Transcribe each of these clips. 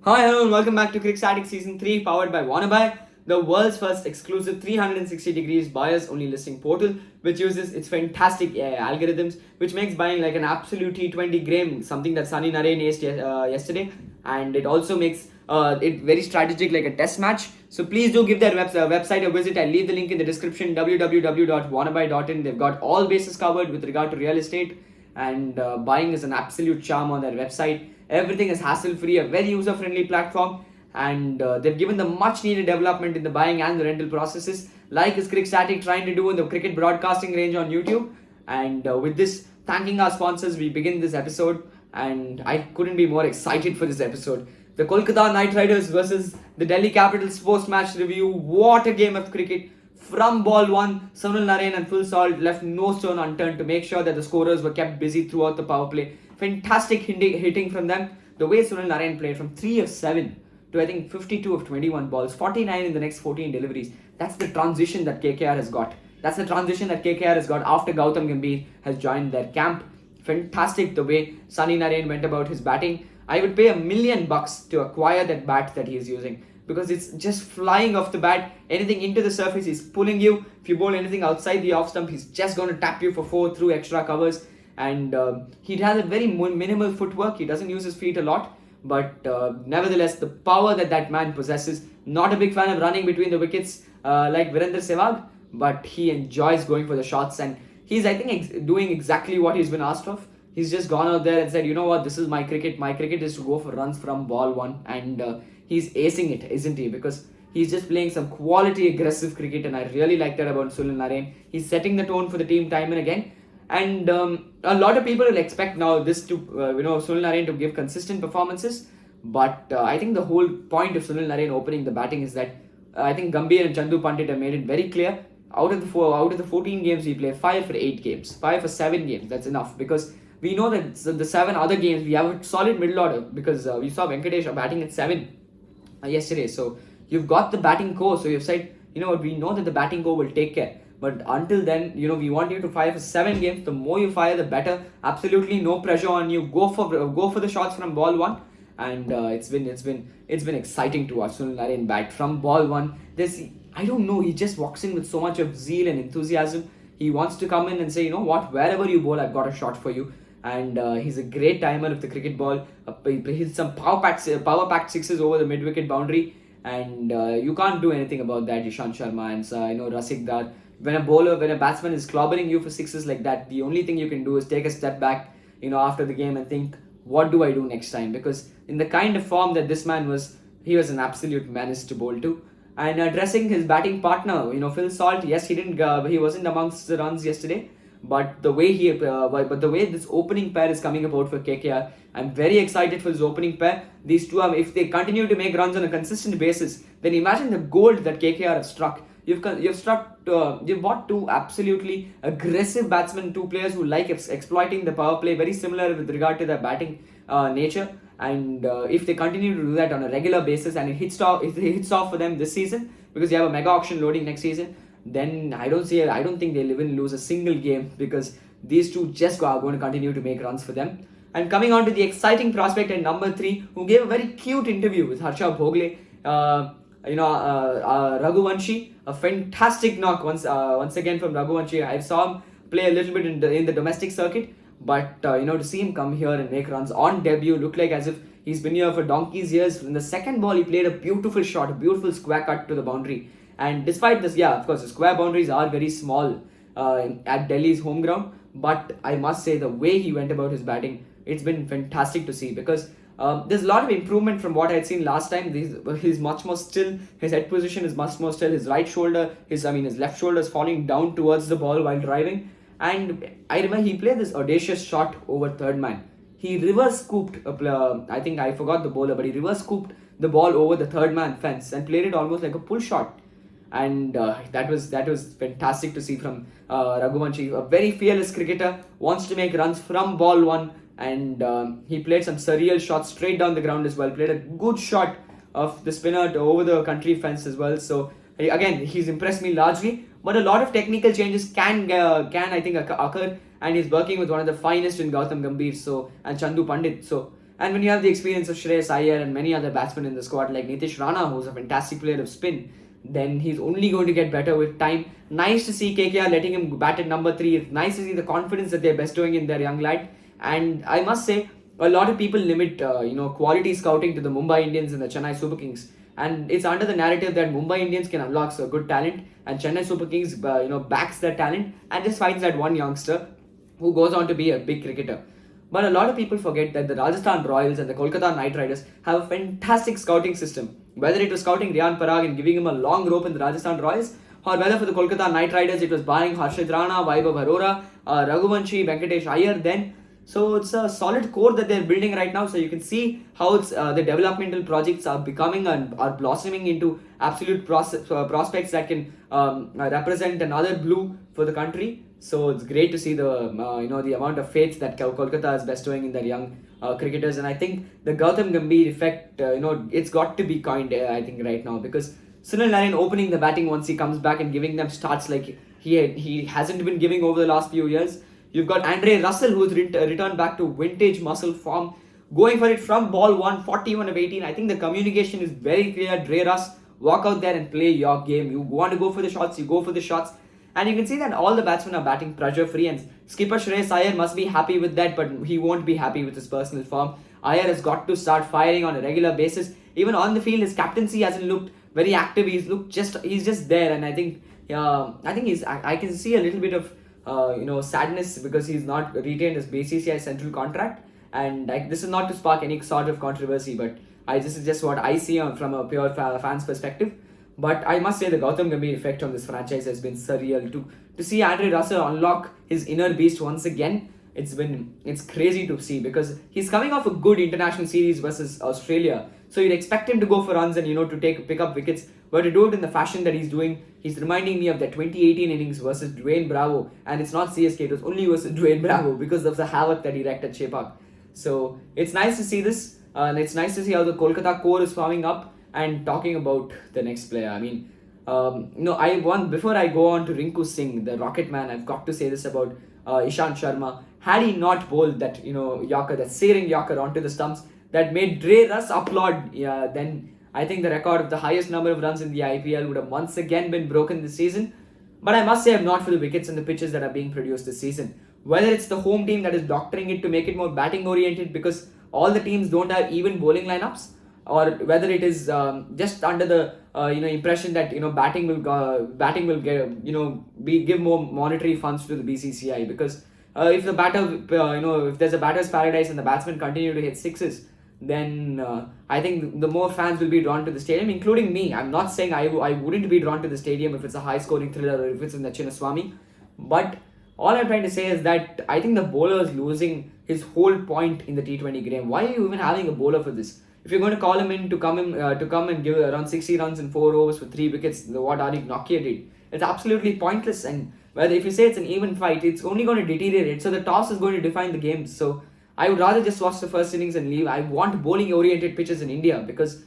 Hi, hello, and welcome back to CRICSTATIC Season 3, powered by Wannabe, the world's first exclusive 360 degrees buyers only listing portal, which uses its fantastic AI algorithms, which makes buying like an absolute T20 game, something that Sunny Narain aced yesterday, and it also makes it very strategic, like a test match. So please do give their website a visit. I'll leave the link in the description, www.wannabe.in. They've got all bases covered with regard to real estate, and buying is an absolute charm on their website. Everything is hassle-free, a very user-friendly platform, and they've given the much-needed development in the buying and the rental processes, like is CRICSTATIC trying to do in the cricket broadcasting range on YouTube. And with this, thanking our sponsors, we begin this episode, and I couldn't be more excited for this episode. The Kolkata Knight Riders versus the Delhi Capitals post-match review. What a game of cricket! From ball one, Sunil Narain and Phil Salt left no stone unturned to make sure that the scorers were kept busy throughout the power play. Fantastic hitting from them. The way Sunil Narain played from 3 of 7 to I think 52 of 21 balls, 49 in the next 14 deliveries. That's the transition that KKR has got. That's the transition that KKR has got after Gautam Gambhir has joined their camp. Fantastic the way Sunny Narain went about his batting. I would pay $1 million to acquire that bat that he is using, because it's just flying off the bat. Anything into the surface, he's pulling you. If you bowl anything outside the off stump, he's just going to tap you for 4 through extra covers. And he has a very minimal footwork. He doesn't use his feet a lot, but nevertheless, the power that man possesses. Not a big fan of running between the wickets like Virender Sehwag, but he enjoys going for the shots, and he's, I think, doing exactly what he's been asked of. He's just gone out there and said, you know what, this is my cricket. My cricket is to go for runs from ball one, and he's acing it, isn't he? Because he's just playing some quality aggressive cricket, and I really like that about Sunil Narain. He's setting the tone for the team time and again. And a lot of people will expect now this to, Sunil Narain to give consistent performances. But I think the whole point of Sunil Narain opening the batting is that I think Gambhir and Chandu Pandit have made it very clear. Out of the 14 games we play, 5 for 8 games, 5 for 7 games. That's enough, because we know that the 7 other games we have a solid middle order, because we saw Venkatesh batting at 7 yesterday. So you've got the batting core. So you've said, you know what, we know that the batting core will take care. But until then, we want you to fire for 7 games. The more you fire, the better. Absolutely no pressure on you. Go for the shots from ball one. And it's been exciting to watch Sunil Narain bat from ball one. I don't know, he just walks in with so much of zeal and enthusiasm. He wants to come in and say, you know what, wherever you bowl, I've got a shot for you. And he's a great timer of the cricket ball. He hits some power packed sixes over the mid wicket boundary, and you can't do anything about that. Ishant Sharma and Rasik Dar. When a batsman is clobbering you for sixes like that, the only thing you can do is take a step back, after the game and think, what do I do next time? Because in the kind of form that this man was, he was an absolute menace to bowl to. And addressing his batting partner, Phil Salt, yes, he wasn't amongst the runs yesterday, but the way this opening pair is coming about for KKR, I'm very excited for this opening pair. These two, if they continue to make runs on a consistent basis, then imagine the gold that KKR have struck. You've bought 2 absolutely aggressive batsmen, 2 players who like exploiting the power play, very similar with regard to their batting nature. And if they continue to do that on a regular basis, and it hits off for them this season, because you have a mega auction loading next season, then I don't think they'll even lose a single game, because these two just are going to continue to make runs for them. And coming on to the exciting prospect at number 3, who gave a very cute interview with Harsha Bhogle, Raghuvanshi, a fantastic knock once again from Raghuvanshi. I saw him play a little bit in the domestic circuit, but to see him come here and make runs on debut, looked like as if he's been here for donkey's years. In the second ball, he played a beautiful shot, a beautiful square cut to the boundary. And despite this, of course, the square boundaries are very small at Delhi's home ground, but I must say the way he went about his batting, it's been fantastic to see, because there's a lot of improvement from what I had seen last time. He's much more still. His head position is much more still. His right shoulder, his left shoulder is falling down towards the ball while driving. And I remember he played this audacious shot over third man. He reverse scooped. I think I forgot the bowler, but he reverse scooped the ball over the third man fence and played it almost like a pull shot. And that was fantastic to see from Raghuvanshi. A very fearless cricketer, wants to make runs from ball one. And he played some surreal shots straight down the ground as well. Played a good shot of the spinner over the country fence as well. So again, he's impressed me largely. But a lot of technical changes can I think occur. And he's working with one of the finest in Gautam Gambhir and Chandu Pandit. So And when you have the experience of Shreyas Iyer and many other batsmen in the squad like Nitish Rana, who's a fantastic player of spin, then he's only going to get better with time. Nice to see KKR letting him bat at number 3. It's nice to see the confidence that they're bestowing in their young lad. And I must say, a lot of people limit quality scouting to the Mumbai Indians and the Chennai Super Kings, and it's under the narrative that Mumbai Indians can unlock a good talent and Chennai Super Kings backs that talent and just finds that one youngster who goes on to be a big cricketer. But a lot of people forget that the Rajasthan Royals and the Kolkata Knight Riders have a fantastic scouting system. Whether it was scouting Riyan Parag and giving him a long rope in the Rajasthan Royals, or whether for the Kolkata Knight Riders it was buying Harshit Rana, Vaibhav Arora, Raghuvanshi, Venkatesh Iyer then. So it's a solid core that they're building right now. So you can see how it's the developmental projects are becoming and are blossoming into absolute prospects that can represent another blue for the country. So it's great to see the the amount of faith that Kolkata is bestowing in their young cricketers. And I think the Gautam Gambhir effect, it's got to be coined. I think right now because Sunil Narine opening the batting once he comes back and giving them starts like he hasn't been giving over the last few years. You've got Andre Russell, who's returned back to vintage muscle form, going for it from ball 1, 41 of 18. I think the communication is very clear. Dre Russ, walk out there and play your game. You want to go for the shots, you go for the shots. And you can see that all the batsmen are batting pressure free, and skipper Shreyas Iyer must be happy with that, but he won't be happy with his personal form. Iyer has got to start firing on a regular basis. Even on the field, his captaincy hasn't looked very active. He's just there, and I think I can see a little bit of sadness because he's not retained his BCCI central contract. And this is not to spark any sort of controversy, but this is just what I see from a pure fan's perspective. But I must say the Gautam Gambhir effect on this franchise has been surreal. To see Andre Russell unlock his inner beast once again, it's crazy to see because he's coming off a good international series versus Australia. So you'd expect him to go for runs and to pick up wickets. But to do it in the fashion that he's doing, he's reminding me of that 2018 innings versus Dwayne Bravo. And it's not CSK, it was only versus Dwayne Bravo because of the havoc that he wreaked at Chepauk. So it's nice to see this. And it's nice to see how the Kolkata core is forming up. And talking about the next player, I mean, before I go on to Rinku Singh, the Rocket Man, I've got to say this about Ishant Sharma. Had he not bowled that Yorker, that searing Yorker onto the stumps that made Dre Russ applaud, then I think the record of the highest number of runs in the IPL would have once again been broken this season. But I must say, I'm not for the wickets and the pitches that are being produced this season. Whether it's the home team that is doctoring it to make it more batting oriented because all the teams don't have even bowling lineups, or whether it is just under the impression that batting will give more monetary funds to the BCCI because if the batter if there's a batter's paradise and the batsmen continue to hit sixes, then I think the more fans will be drawn to the stadium, including me. I'm not saying I wouldn't be drawn to the stadium if it's a high scoring thriller or if it's in the Chinnaswamy, but all I'm trying to say is that I think the bowler is losing his whole point in the T20 game. Why are you even having a bowler for this? If you're going to call him in to come and give around 60 runs in 4 overs for 3 wickets, what Anik Nokia did, it's absolutely pointless. And whether if you say it's an even fight, it's only going to deteriorate. So the toss is going to define the game. So I would rather just watch the first innings and leave. I want bowling-oriented pitches in India because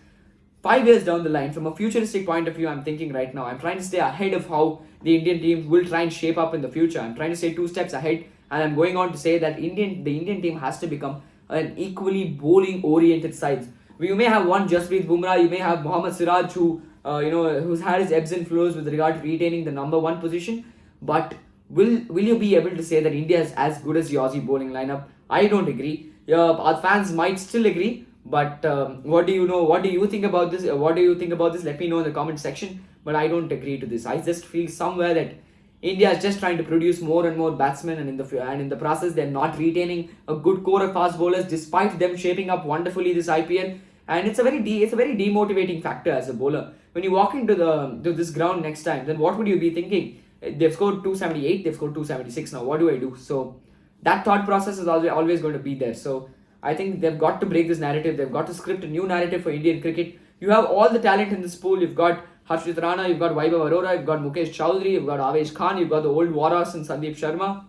5 years down the line, from a futuristic point of view, I'm thinking right now, I'm trying to stay ahead of how the Indian team will try and shape up in the future. I'm trying to stay 2 steps ahead, and I'm going on to say that the Indian team has to become an equally bowling-oriented side. You may have one Jasprit Bumrah, you may have Mohammad Siraj who's had his ebbs and flows with regard to retaining the number 1 position. But will you be able to say that India is as good as the Aussie bowling lineup? I don't agree. Our fans might still agree, but what do you know? What do you think about this? Let me know in the comment section. But I don't agree to this. I just feel somewhere that India is just trying to produce more and more batsmen, and in the process they're not retaining a good core of fast bowlers, despite them shaping up wonderfully this IPL. And it's a very demotivating factor as a bowler. When you walk into this ground next time, then what would you be thinking? They've scored 278, they've scored 276. Now what do I do? So that thought process is always going to be there. So I think they've got to break this narrative. They've got to script a new narrative for Indian cricket. You have all the talent in this pool. You've got Harshit Rana, you've got Vaibhav Arora, you've got Mukesh Chowdhury, you've got Avesh Khan, you've got the old Warras and Sandeep Sharma.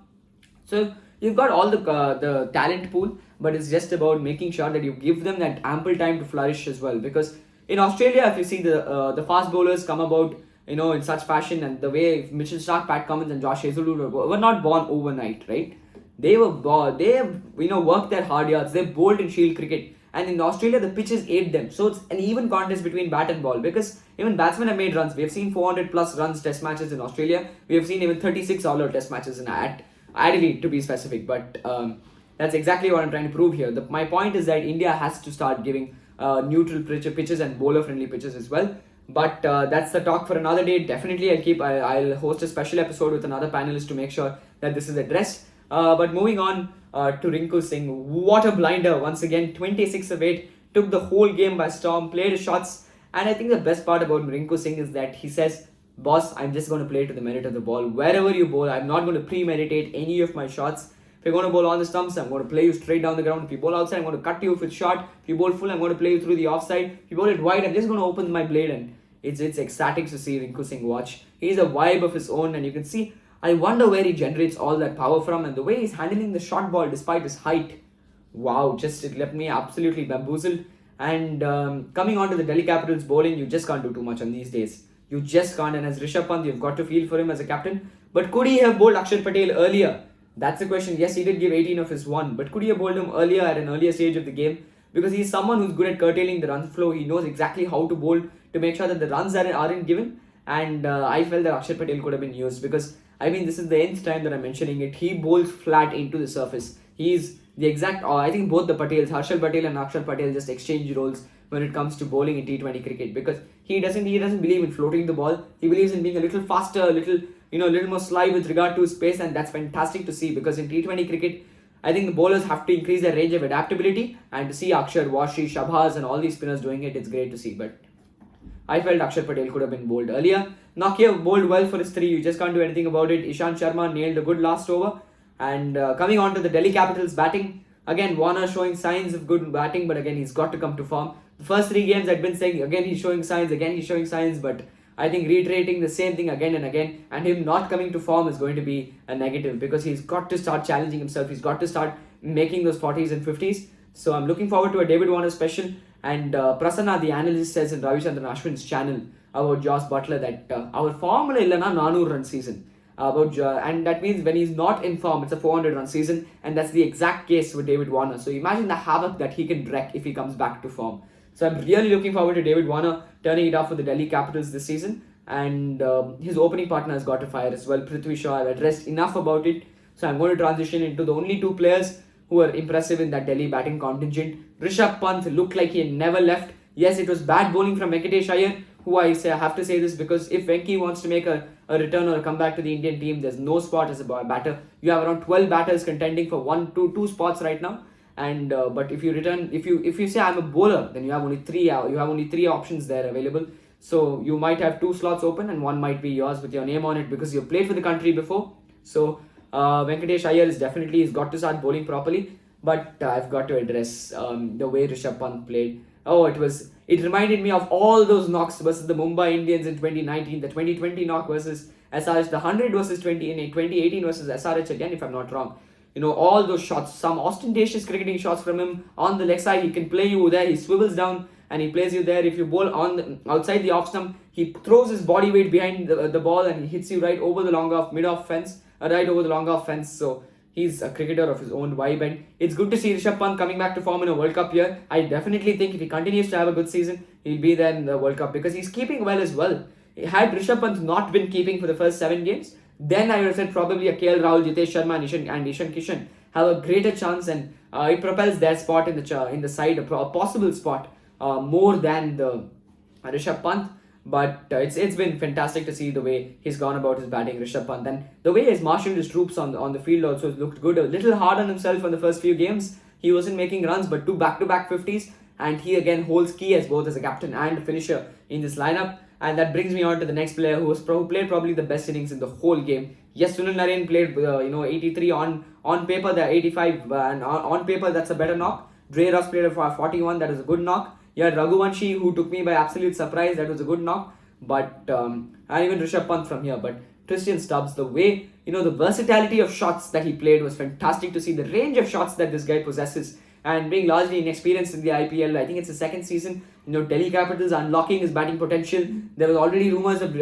So you've got all the talent pool, but it's just about making sure that you give them that ample time to flourish as well. Because in Australia, if you see the fast bowlers come about in such fashion, and the way Mitchell Starc, Pat Cummins and Josh Hazlewood were not born overnight, right? They have worked their hard yards. They bowled in Shield cricket, and in Australia the pitches ate them. So it's an even contest between bat and ball because even batsmen have made runs. We have seen 400 plus runs Test matches in Australia. We have seen even 36 all-out Test matches at Adelaide, to be specific. But that's exactly what I'm trying to prove here. My point is that India has to start giving neutral pitches and bowler-friendly pitches as well. But that's the talk for another day. Definitely, I'll host a special episode with another panelist to make sure that this is addressed. But moving on to Rinku Singh, what a blinder once again. 26 of 8, took the whole game by storm, played his shots, and I think the best part about Rinku Singh is that he says, "Boss, I'm just going to play to the merit of the ball. Wherever you bowl, I'm not going to premeditate any of my shots. If you're going to bowl on the stumps, I'm going to play you straight down the ground. If you bowl outside, I'm going to cut you if it's short. If you bowl full, I'm going to play you through the offside. If you bowl it wide, I'm just going to open my blade." And it's ecstatic to see Rinku Singh watch. He's a vibe of his own, and you can see, I wonder where he generates all that power from, and the way he's handling the short ball despite his height. Wow, it left me absolutely bamboozled. And coming on to the Delhi Capitals bowling, you just can't do too much on these days. You just can't. And as Rishabh Pant, you've got to feel for him as a captain. But could he have bowled Akshar Patel earlier? That's the question. Yes, he did give 18 of his 1, but could he have bowled him earlier at an earlier stage of the game? Because he's someone who's good at curtailing the run flow. He knows exactly how to bowl to make sure that the runs aren't given. And I felt that Akshar Patel could have been used because, I mean, this is the nth time that I'm mentioning it. He bowls flat into the surface. He's the exact, I think both the Patels, Harshal Patel and Akshar Patel, just exchange roles when it comes to bowling in T20 cricket, because he doesn't believe in floating the ball. He believes in being a little faster, a little more sly with regard to his pace, and that's fantastic to see because in T20 cricket, I think the bowlers have to increase their range of adaptability, and to see Akshar, Washi, Shabhas and all these spinners doing it, it's great to see. But I felt Akshar Patel could have been bowled earlier. Nakia bowled well for his 3, you just can't do anything about it. Ishant Sharma nailed a good last over. And coming on to the Delhi Capitals batting, again Warner showing signs of good batting, but again he's got to come to form. The first 3 games I'd been saying, again he's showing signs, but I think reiterating the same thing again and again, and him not coming to form is going to be a negative because he's got to start challenging himself. He's got to start making those 40s and 50s. So I'm looking forward to a David Warner special. And Prasanna, the analyst, says in Ravichandran Ashwin's channel about Joss Butler that our formula illana 400 run season. And that means when he's not in form, it's a 400 run season, and that's the exact case with David Warner. So imagine the havoc that he can wreak if he comes back to form. So I'm really looking forward to David Warner turning it off for the Delhi Capitals this season, and his opening partner has got to fire as well. Prithvi Shaw, I've addressed enough about it, so I'm going to transition into the only 2 players who are impressive in that Delhi batting contingent. Rishabh Pant looked like he had never left. Yes, it was bad bowling from Venkatesh Iyer, who I have to say this because if Venki wants to make a return or a comeback to the Indian team, there's no spot as a batter. You have around 12 batters contending for 2 spots right now. And but if you say I'm a bowler, then you have only 3 options there available. So you might have 2 slots open and one might be yours with your name on it because you've played for the country before. So Venkatesh Iyer he's got to start bowling properly. But I've got to address the way Rishabh Pant played. It reminded me of all those knocks versus the Mumbai Indians in 2019, the 2020 knock versus SRH, the 100 versus 2018 versus SRH again, if I'm not wrong. All those shots, some ostentatious cricketing shots from him on the leg side. He can play you there, he swivels down and he plays you there. If you bowl outside the off stump, he throws his body weight behind the ball and he hits you right over the long off, right over the long off fence. So he's a cricketer of his own vibe, and it's good to see Rishabh Pant coming back to form in a World Cup year. I definitely think if he continues to have a good season, he'll be there in the World Cup because he's keeping well as well. Had Rishabh Pant not been keeping for the first 7 games, then I would have said probably a KL Rahul, Jitesh Sharma and Ishan Kishan have a greater chance, and it propels their spot in the side, a possible spot more than the Rishabh Pant. But it's been fantastic to see the way he's gone about his batting, Rishabh Pant, and the way he's marshaled his troops on the field also looked good. A little hard on himself on the first few games. He wasn't making runs, but 2 back-to-back 50s, and he again holds key as both as a captain and a finisher in this lineup. And that brings me on to the next player who played probably the best innings in the whole game. Yes, Sunil Narine played 83 on paper, the 85, and on paper that's a better knock. Dre Russ played a 41, that is a good knock. You had Raghuvanshi, who took me by absolute surprise, that was a good knock. But and even Rishabh Pant from here. But Tristan Stubbs, the way, the versatility of shots that he played was fantastic to see. The range of shots that this guy possesses, and being largely inexperienced in the IPL, I think it's his 2nd season. Delhi Capitals unlocking his batting potential. There was already rumours of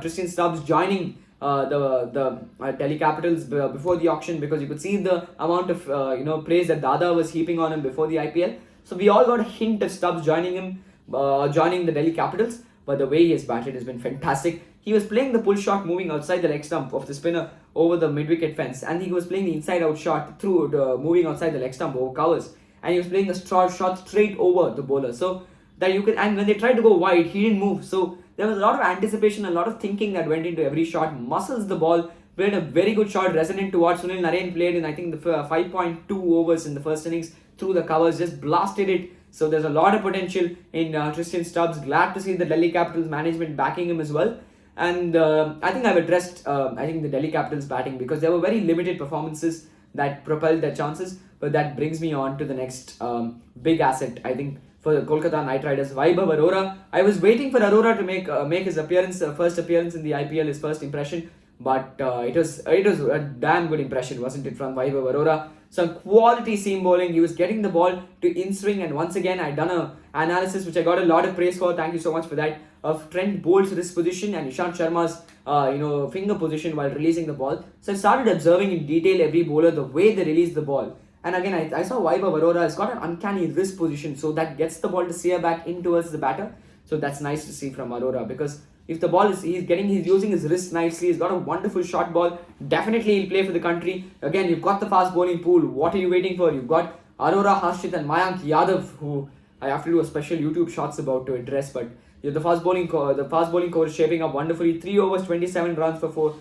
Tristan Stubbs joining Delhi Capitals before the auction, because you could see the amount of praise that Dada was heaping on him before the IPL. So we all got a hint of Stubbs joining the Delhi Capitals, but the way he has batted has been fantastic. He was playing the pull shot moving outside the leg stump of the spinner over the mid-wicket fence, and he was playing the inside-out shot through moving outside the leg stump over covers, and he was playing the shot straight over the bowler. So that you could, and when they tried to go wide, he didn't move. So there was a lot of anticipation, a lot of thinking that went into every shot. Muscles the ball, played a very good shot resonant towards Sunil Narine, played in I think the 5.2 overs in the first innings through the covers, just blasted it. So there's a lot of potential in Tristan Stubbs. Glad to see the Delhi Capitals management backing him as well. And I think I've addressed the Delhi Capitals batting, because there were very limited performances that propelled their chances. But that brings me on to the next big asset, I think, for the Kolkata Knight Riders, Vaibhav Arora. I was waiting for Arora to make his first appearance in the IPL, his first impression. But it was a damn good impression, wasn't it, from Vaibhav Arora? Some quality seam bowling. He was getting the ball to in swing, and once again I'd done an analysis which I got a lot of praise for. Thank you so much for that. Of Trent Bolt's wrist position and Ishant Sharma's finger position while releasing the ball. So I started observing in detail every bowler, the way they release the ball. And again, I saw Vaibhav Arora has got an uncanny wrist position, so that gets the ball to sear back in towards the batter. So that's nice to see from Arora, because if the ball is he's using his wrist nicely, he's got a wonderful shot ball. Definitely he'll play for the country. Again, you've got the fast bowling pool. What are you waiting for? You've got Arora, Harshit, and Mayank Yadav, who I have to do a special YouTube shots about to address. But the fast bowling core is shaping up wonderfully. 3 overs, 27 runs for 4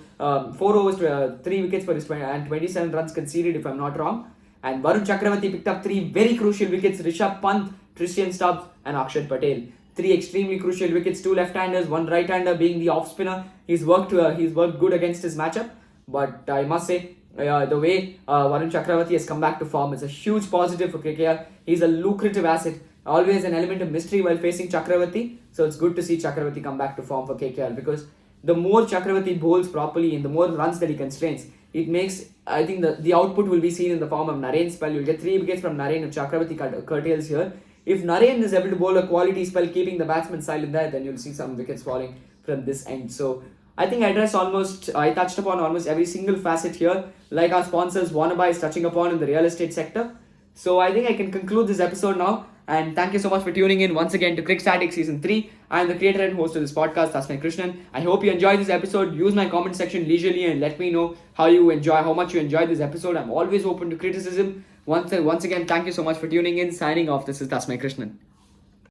overs, 3 wickets for his 27 runs conceded, if I'm not wrong. And Varun Chakravarti picked up 3 very crucial wickets. Rishabh Pant, Tristan Stubbs, and Akshat Patel. 3 extremely crucial wickets, 2 left-handers, 1 right-hander being the off-spinner. He's worked good against his matchup. But I must say, the way Varun Chakravarti has come back to form is a huge positive for KKR. He's a lucrative asset. Always an element of mystery while facing Chakravarti. So it's good to see Chakravarti come back to form for KKR, because the more Chakravarti bowls properly and the more runs that he constrains, it makes, I think the output will be seen in the form of Narain's spell. You'll get 3 wickets from Narain if Chakravarti curtails here. If Narain is able to bowl a quality spell, keeping the batsman silent there, then you'll see some wickets falling from this end. So I think I touched upon almost every single facet here, like our sponsors Wannabe is touching upon in the real estate sector. So I think I can conclude this episode now. And thank you so much for tuning in once again to CRICSTATIC Season 3. I am the creator and host of this podcast, Tasmai Krishnan. I hope you enjoyed this episode. Use my comment section leisurely and let me know how much you enjoyed this episode. I'm always open to criticism. Once again, thank you so much for tuning in. Signing off, this is Tasmai Krishnan.